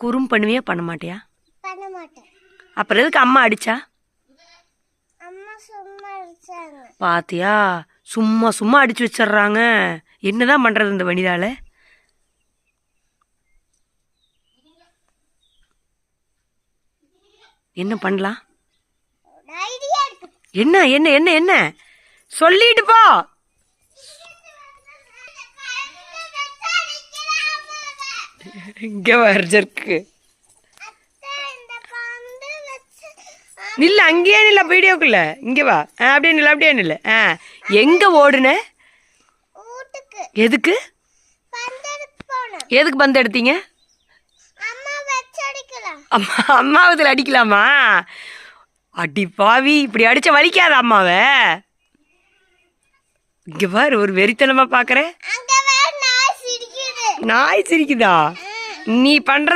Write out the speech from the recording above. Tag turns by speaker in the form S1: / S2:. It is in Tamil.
S1: குறும் பண்ணுவியா பண்ண மாட்டியா?
S2: பண்ண மாட்டேன்.
S1: அப்புறம் எதுக்கு அம்மா அடிச்சா?
S2: அம்மா சும்மா அடிச்சாங்க.
S1: பாத்தியா, சும்மா சும்மா அடிச்சு வச்சிடுறாங்க. என்னதான் பண்றது இந்த வனிதால? என்ன பண்ணலாம்?
S2: ஐடியா இருக்கு.
S1: என்ன என்ன என்ன என்ன சொல்லிட்டு போ. இங்க வர்ஜருக்கு நில்ல, அங்கேயே நில்ல, வீடியோக்குள்ள இங்க வா. அப்படியே நில்ல, அப்படியே நில்ல. எங்க ஓடுன?
S2: வீட்டுக்கு.
S1: எதுக்கு?
S2: பந்து எடுக்க போனேன்.
S1: எதுக்கு பந்து எடுத்தீங்க?
S2: அம்மா வச்சு அடிக்கலாம்.
S1: அம்மாவதுல அடிக்கலாமா? அடி பாவி, இப்படி அடிச்ச வலிக்காத அம்மாவை? இங்க பாரு, ஒரு வெறித்தனமா பாக்குற.
S2: அங்க வேற நாய் சிரிக்குது.
S1: நாய் சிரிக்குதா? நீ பண்ற